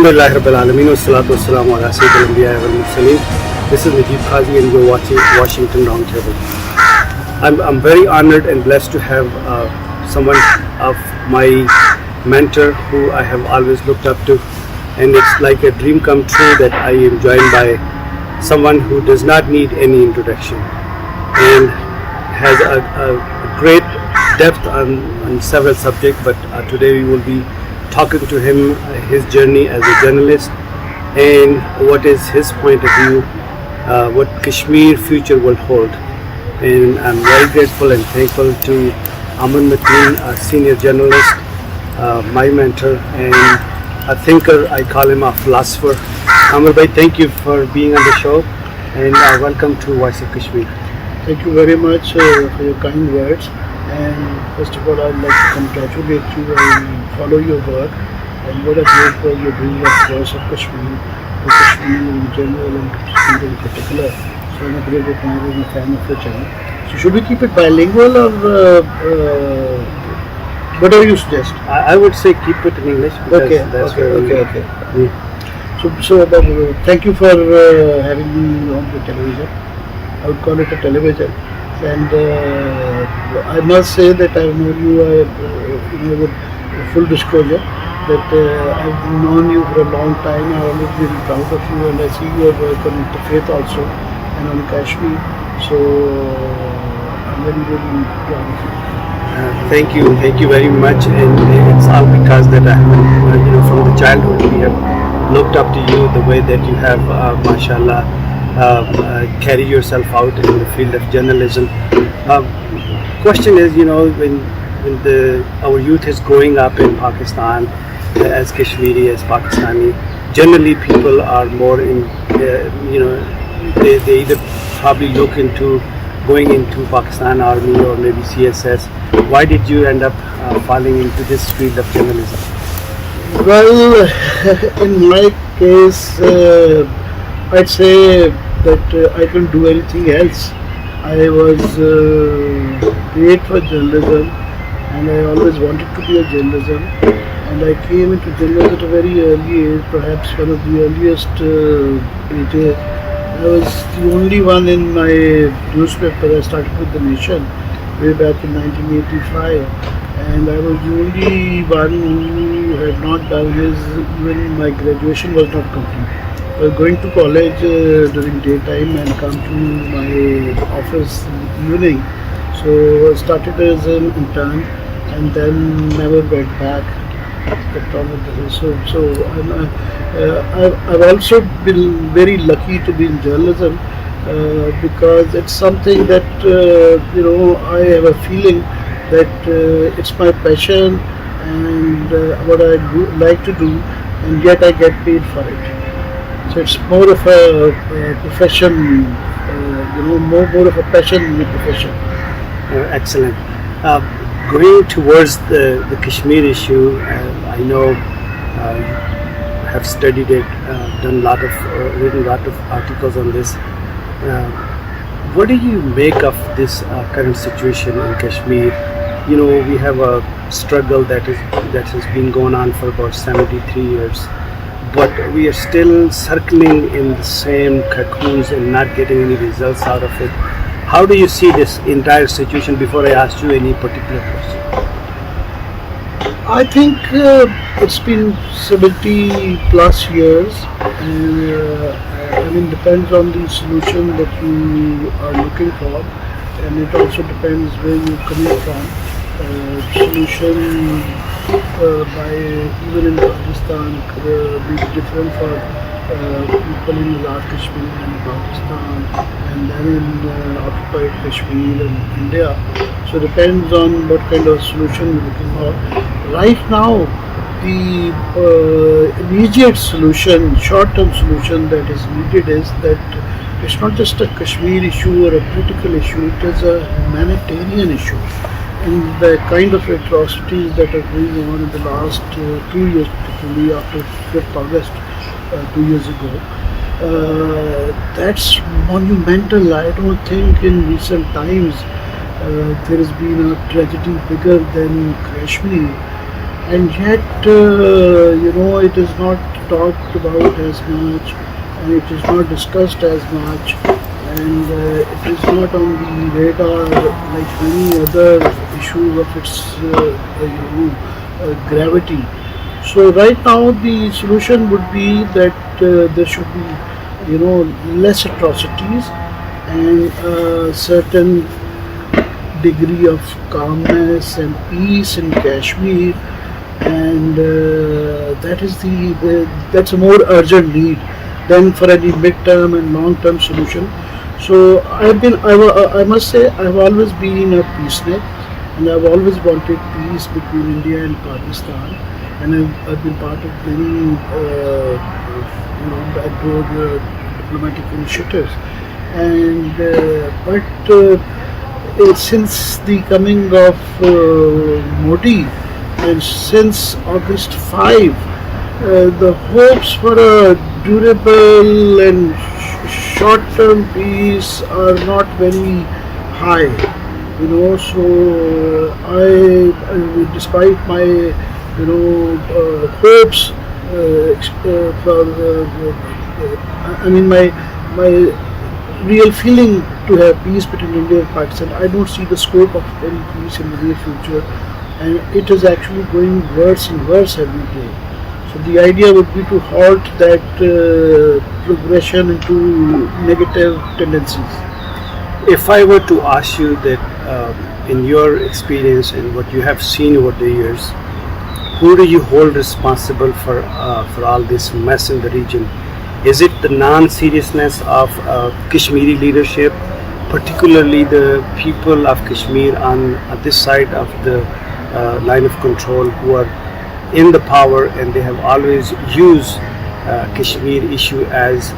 Alhamdulillah Rabbil Alameen wa salatu wassalamu ala Sayyidil Anbiya wal Mursaleen. This is Mujeeb Kazi and you're watching Washington Roundtable. I'm very honored and blessed to have someone of my mentor who I have always looked up to, and it's like a dream come true that I am joined by someone who does not need any introduction and has a great depth on several subjects, but today we will be talking to him, his journey as a journalist and what is his point of view, what Kashmir future will hold. And I'm very grateful and thankful to Amer Mateen, a senior journalist, my mentor and a thinker. I call him a philosopher. Amer bhai, thank you for being on the show and welcome to Voice of Kashmir. Thank you very much for your kind words. And first of all, I'd like to congratulate you and follow your work. And what a great work you're doing at Voice of Kashmir, for Kashmir in general and Kashmir in particular. So I'm a great admirer and a fan of your channel. So should we keep it bilingual or whatever you suggest? I would say keep it in English. Okay. So thank you for having me on the television. I would call it a television. And I must say that I've known you, with full disclosure, that I've known you for a long time. I've always been proud of you, and I see your work on interfaith also and on Kashmir. So I'm very, very proud of you. Thank you very much, and it's all because that I have, from the childhood we have looked up to you, the way that you have, mashallah, carry yourself out in the field of journalism. Question is, when our youth is growing up in Pakistan as Kashmiri, as Pakistani, generally people are more in, they either probably look into going into Pakistan Army or maybe CSS. Why did you end up falling into this field of journalism? Well, in my case, I'd say that I couldn't do anything else. I was great for journalism and I always wanted to be a journalism, and I came into journalism at a very early age, perhaps one of the earliest ages. I was the only one in my newspaper. I started with The Nation way back in 1985, and I was the only one who had not done his, even my graduation was not complete. Going to college during daytime and come to my office in the evening. So I started as an intern and then never went back. I've also been very lucky to be in journalism because it's something that I have a feeling that it's my passion and what I like to do, and yet I get paid for it. So it's more of a profession, more of a passion in the profession. Excellent. Going towards the Kashmir issue, I know you have studied it, written a lot of articles on this. What do you make of this current situation in Kashmir? We have a struggle that has been going on for about 73 years. But we are still circling in the same cocoons and not getting any results out of it. How do you see this entire situation before I ask you any particular question? I think it's been 70 plus years, and depends on the solution that you are looking for, and it also depends where you're coming from. Solution by even in Pakistan be different for people in Azad Kashmir and Pakistan, and then in occupied Kashmir and India. So it depends on what kind of solution you're looking for. Right now, the immediate solution, short-term solution that is needed is that it's not just a Kashmir issue or a political issue, it is a humanitarian issue. And the kind of atrocities that are going on in the last 2 years, particularly after 5th August 2 years ago, that's monumental. I don't think in recent times there has been a tragedy bigger than Kashmir. and yet it is not talked about as much, and it is not discussed as much, and it is not on the radar like many other issues of its gravity. So right now the solution would be that there should be less atrocities and a certain degree of calmness and peace in Kashmir, and that's a more urgent need than for any mid-term and long-term solution. So I must say I've always been a peacenik, and I've always wanted peace between India and Pakistan, and I've been part of many backdoor diplomatic initiatives, and but since the coming of Modi, and since August 5, the hopes for a durable and short-term peace are not very high. So despite my hopes for my real feeling to have peace between India and Pakistan, I don't see the scope of any peace in the near future, and it is actually going worse and worse every day. So the idea would be to halt that progression into negative tendencies. If I were to ask you that, in your experience and what you have seen over the years, who do you hold responsible for all this mess in the region? Is it the non-seriousness of Kashmiri leadership, particularly the people of Kashmir on this side of the line of control, who are in the power, and they have always used Kashmir issue as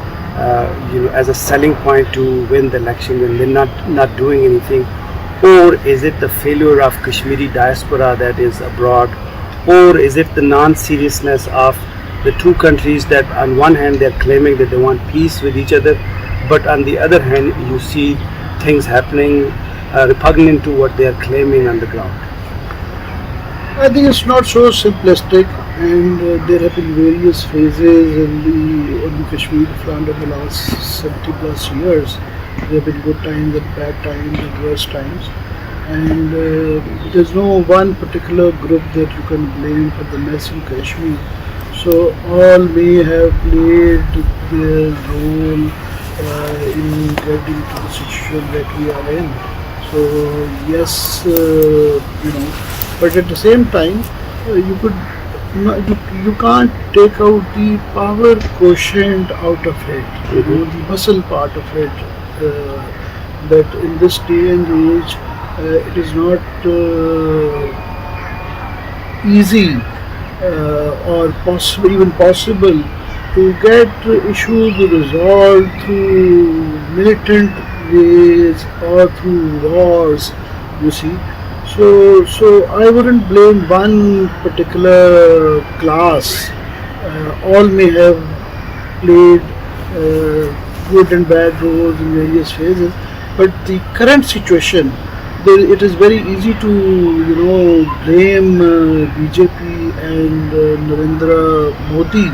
as a selling point to win the election, and they're not doing anything? Or is it the failure of Kashmiri diaspora that is abroad? Or is it the non-seriousness of the two countries that on one hand they're claiming that they want peace with each other, but on the other hand you see things happening repugnant to what they are claiming on the ground? I think it's not so simplistic, and there have been various phases on the Kashmir front of the last 70 plus years. There have been good times and bad times and worse times, and there's no one particular group that you can blame for the mess in Kashmir. So all may have played their role in getting to the situation that we are in. So yes, but at the same time, you can't take out the power quotient out of it, the muscle part of it. That in this day and age, it is not easy or even possible to get issues resolved through militant ways or through wars. You see, so I wouldn't blame one particular class. All may have played good and bad roles in various phases, but the current situation, it is very easy to blame BJP and Narendra Modi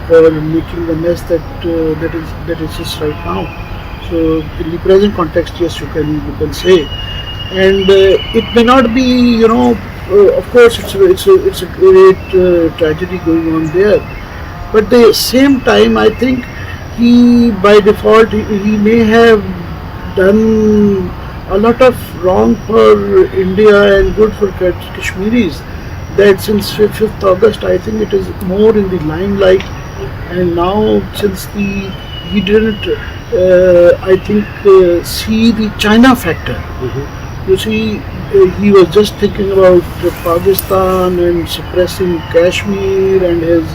for making the mess that exists right now. So in the present context, yes, you can say, and it may not be, of course, it's a great tragedy going on there, but at the same time, I think he by default he may have done a lot of wrong for India and good for Kashmiris. That since 5th August, I think it is more in the limelight, and now since he didn't, I think, see the China factor. You see, he was just thinking about Pakistan and suppressing Kashmir and his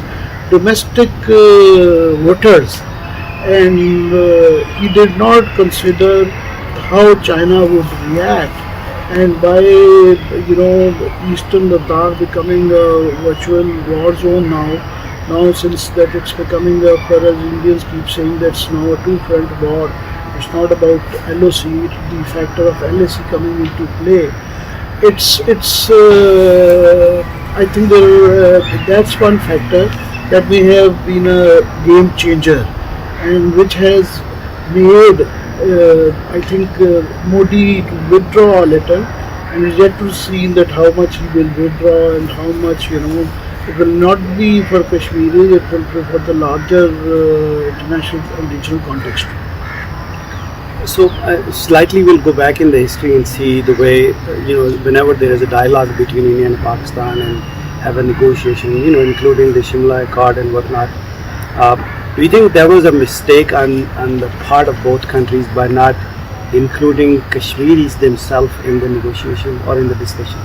domestic voters, and he did not consider how China would react. And by Eastern Ladakh becoming a virtual war zone now since that it's becoming as Indians keep saying, that's now a two-front war. It's not about LOC, the factor of LAC coming into play. It's I think that's one factor that may have been a game changer, and which has made I think Modi to withdraw a little, and is yet to see that how much he will withdraw and how much it will not be for Kashmiris, it will be for the larger international and regional context. So slightly we'll go back in the history and see the way, whenever there is a dialogue between India and Pakistan and have a negotiation, including the Shimla Accord and whatnot. Do you think there was a mistake on the part of both countries by not including Kashmiris themselves in the negotiation or in the discussion?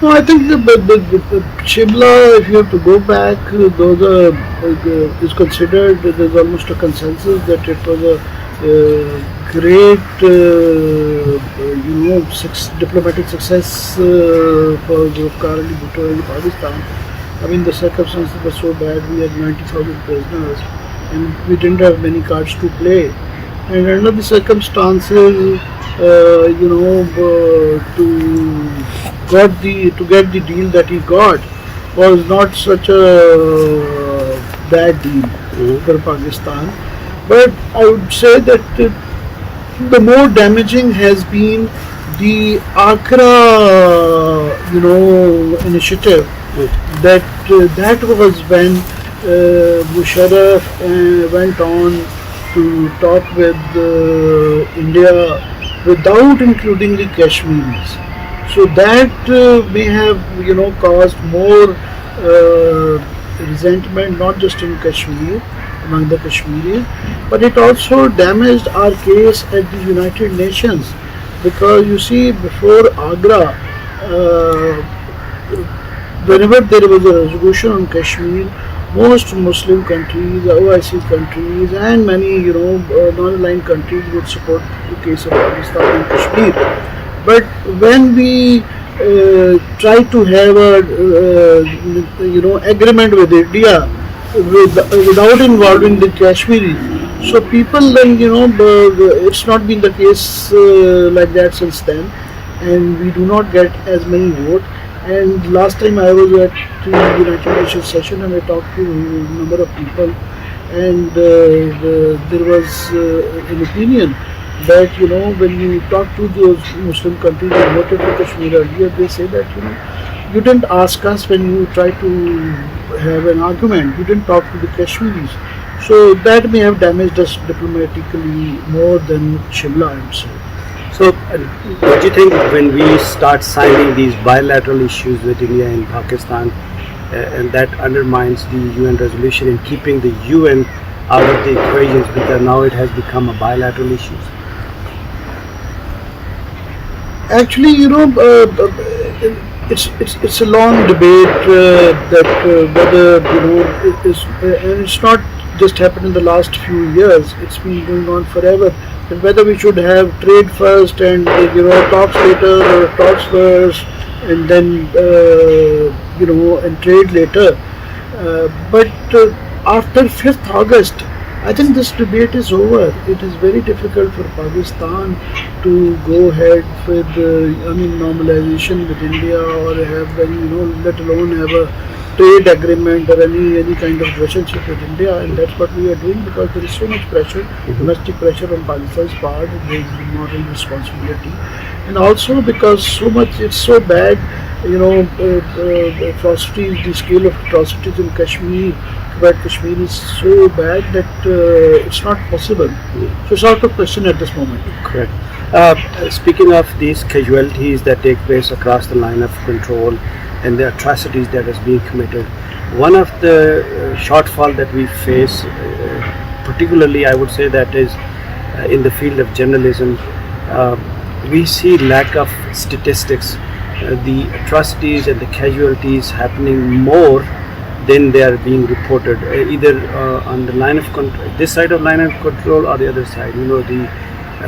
No, I think the Shimla, if you have to go back, those is considered, there's almost a consensus that it was a great, diplomatic success for Zulfikar Ali Bhutto in Pakistan. I mean, the circumstances were so bad. We had 90,000 prisoners, and we didn't have many cards to play. And under the circumstances, to get the deal that he got was not such a bad deal for Pakistan. But I would say that the more damaging has been the Accra, initiative. That was when Musharraf went on to talk with India without including the Kashmiris. So that may have caused more resentment, not just in Kashmir, among the Kashmiris, but it also damaged our case at the United Nations, because you see, before Agra, whenever there was a resolution on Kashmir, most Muslim countries, OIC countries, and many non-aligned countries would support the case of Pakistan and Kashmir. But when we try to have a agreement with India without involving the Kashmiri, so people then it's not been the case like that since then, and we do not get as many votes. And last time I was at the United Nations session and I talked to a number of people, and there was an opinion that when you talk to those Muslim countries who voted for Kashmir earlier, they say that you didn't ask us when you try to have an argument, you didn't talk to the Kashmiris. So that may have damaged us diplomatically more than Shimla, I would say. So, do you think when we start signing these bilateral issues with India and Pakistan, and that undermines the UN resolution in keeping the UN out of the equations, because now it has become a bilateral issue? Actually, it's a long debate that whether and it's not just happened in the last few years. It's been going on forever. And whether we should have trade first and talks later, or talks first and then and trade later. But after 5th August, I think this debate is over. It is very difficult for Pakistan to go ahead with normalization with India, or have let alone have a trade agreement or any kind of relationship with India, and that's what we are doing, because there is so much pressure, domestic pressure on Pakistan's part. There is moral responsibility, and also because it's so bad. Atrocities, the scale of atrocities in Kashmir, but Kashmir is so bad that it's not possible. So it's out of question at this moment. Correct. Speaking of these casualties that take place across the line of control and the atrocities that is being committed, one of the shortfall that we face, particularly I would say that is in the field of journalism, we see lack of statistics. The atrocities and the casualties happening more than they are being reported, either on the line of this side of line of control or the other side. The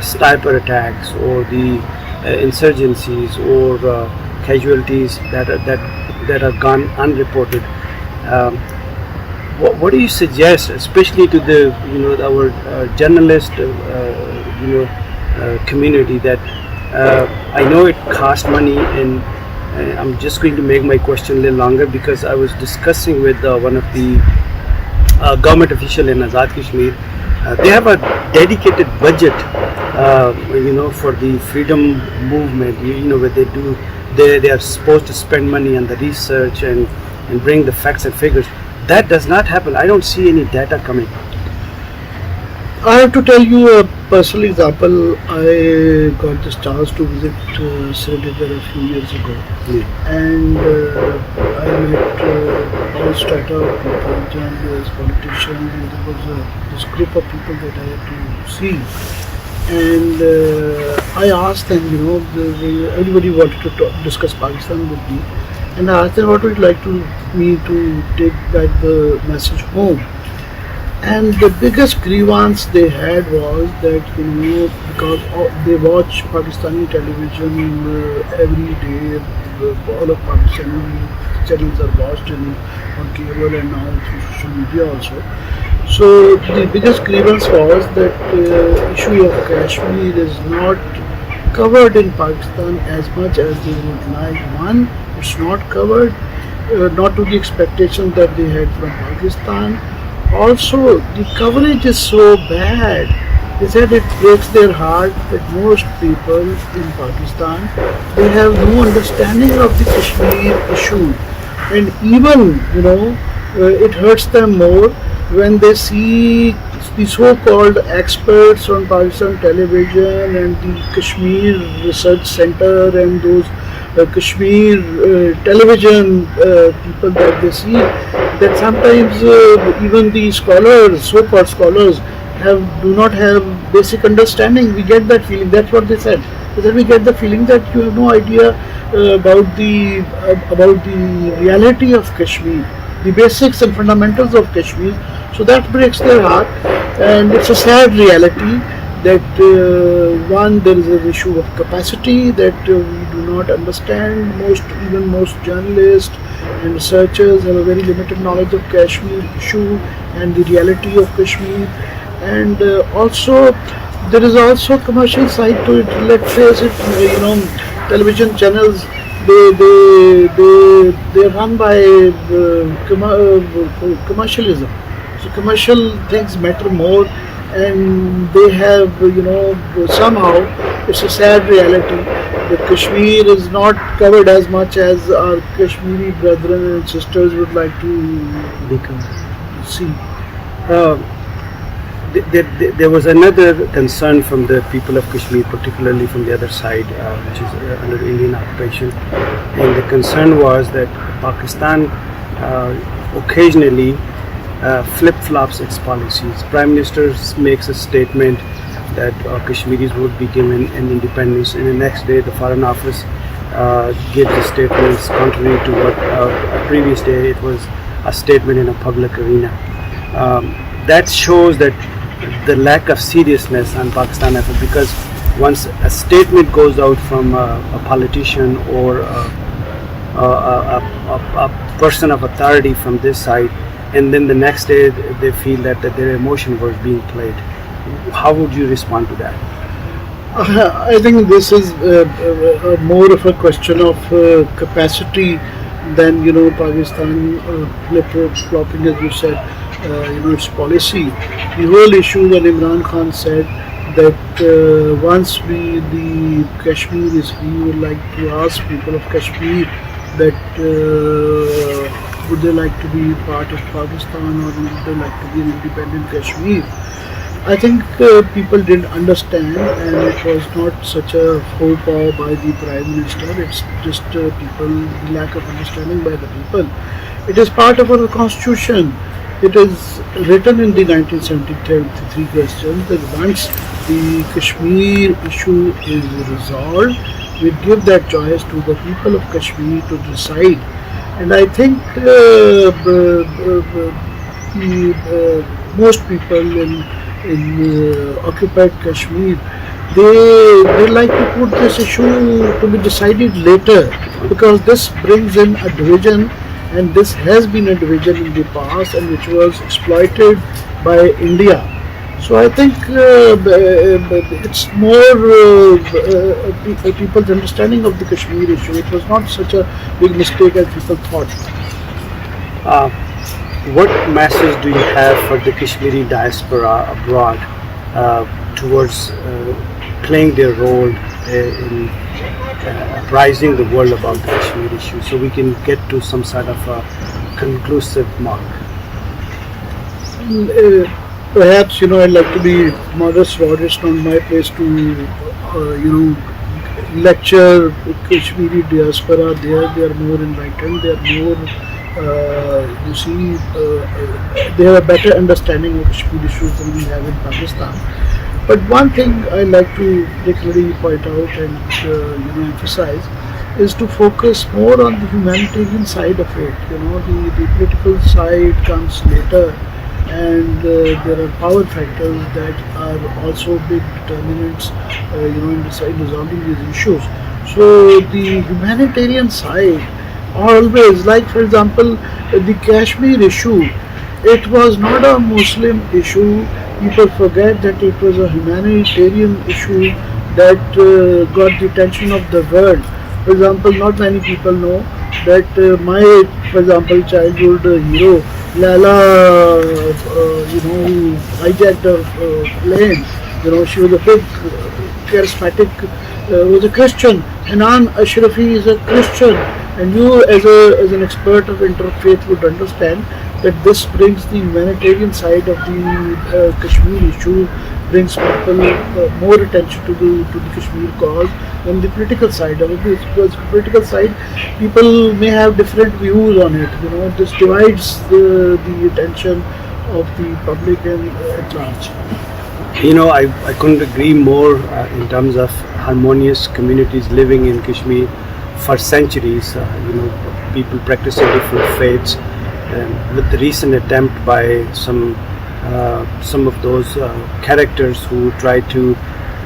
sniper attacks or the insurgencies or casualties that are gone unreported. What do you suggest, especially to the our journalist community, that I know it costs money and I'm just going to make my question a little longer because I was discussing with one of the government official in Azad Kashmir. They have a dedicated budget, for the freedom movement. Where they are supposed to spend money on the research and bring the facts and figures. That does not happen. I don't see any data coming. I have to tell you a personal example. I got this chance to visit Srinagar a few years ago, and I met all strata of people, journalists, politicians, and there was this group of people that I had to see. And I asked them, everybody wanted to discuss Pakistan with me, and I asked them what would you like me to take back the message home. And the biggest grievance they had was that, because they watch Pakistani television every day, all of Pakistani channels are watched on cable and now through social media also. So the biggest grievance was that issue of Kashmir is not covered in Pakistan as much as they would like. One, it's not covered, not to the expectation that they had from Pakistan. Also, the coverage is so bad. They said it breaks their heart that most people in Pakistan, they have no understanding of the Kashmir issue, and even it hurts them more when they see the so-called experts on Pakistan television and the Kashmir Research Center and those Kashmir television people that they see, that sometimes even the scholars, so-called scholars, do not have basic understanding. We get that feeling. That's what they said. They said we get the feeling that you have no idea about the reality of Kashmir, the basics and fundamentals of Kashmir. So that breaks their heart, and it's a sad reality that one, there is an issue of capacity that we do not understand. Even most journalists and researchers have a very limited knowledge of Kashmir issue and the reality of Kashmir. And also, there is also a commercial side to it. Let's face it, television channels, they run by commercialism. So commercial things matter more, and they have, somehow, it's a sad reality that Kashmir is not covered as much as our Kashmiri brethren and sisters would like to see. There was another concern from the people of Kashmir, particularly from the other side, which is under Indian occupation, and the concern was that Pakistan occasionally flip-flops its policies. Prime Minister makes a statement that Kashmiris would be given an independence, and the next day the Foreign Office gives the statements contrary to what previous day it was a statement in a public arena. That shows that the lack of seriousness on Pakistan effort, because once a statement goes out from a politician or a person of authority from this side, and then the next day they feel that their emotion was being played, how would you respond to that? I think this is more of a question of capacity than Pakistan flip-flopping, as you said. Its policy. The whole issue when Imran Khan said that once the Kashmir is free, we would like to ask people of Kashmir that would they like to be part of Pakistan or would they like to be an independent Kashmir. I think people didn't understand, and it was not such a faux pas by the Prime Minister. It's just the lack of understanding by the people. It is part of our constitution. It is written in the 1973 question that once the Kashmir issue is resolved, we give that choice to the people of Kashmir to decide. And I think most people in occupied Kashmir, they like to put this issue to be decided later, because this brings in a division. And this has been a division in the past, and which was exploited by India. So I think it's more people's understanding of the Kashmir issue. It was not such a big mistake as people thought. Uh, what message do you have for the Kashmiri diaspora abroad towards playing their role in apprising the world about the Kashmir issue, so we can get to some sort of a conclusive mark? Perhaps I'd like to be modest, it's not my place to lecture Kashmiri diaspora. They are more enlightened. They are more they have a better understanding of Kashmir issues than we have in Pakistan. But one thing I like to particularly point out and emphasize is to focus more on the humanitarian side of it. The political side comes later, and there are power factors that are also big determinants, in resolving these issues. So the humanitarian side always, like for example, the Kashmir issue, it was not a Muslim issue. People forget that it was a humanitarian issue that got the attention of the world. For example, not many people know that my, for example, childhood hero, Lala, who hijacked a plane. She was a big, charismatic, was a Christian. Hanan Ashrafi is a Christian, and you, as an expert of interfaith, would understand that this brings the humanitarian side of the Kashmir issue, brings people more attention to the Kashmir cause than the political side of it. Because political side, people may have different views on it. This divides the attention of the public and at large. I couldn't agree more in terms of harmonious communities living in Kashmir for centuries. People practicing different faiths. With the recent attempt by some of those characters who try to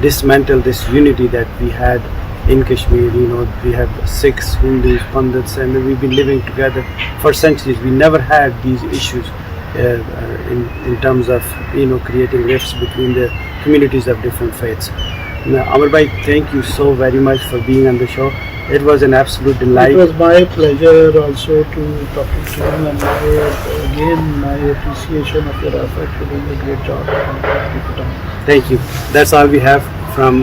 dismantle this unity that we had in Kashmir. We have Sikhs, Hindus, Pandits, and we've been living together for centuries. We never had these issues in terms of creating rifts between the communities of different faiths. Now, Amer bhai, thank you so very much for being on the show. It was an absolute delight. It was my pleasure also to talking to you, and my appreciation of your effort. You're doing a great job. Thank you. That's all we have from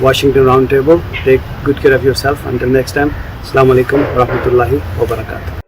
Washington Roundtable. Take good care of yourself. Until next time, Assalamu alaikum wa rahmatullahi wa barakatuh.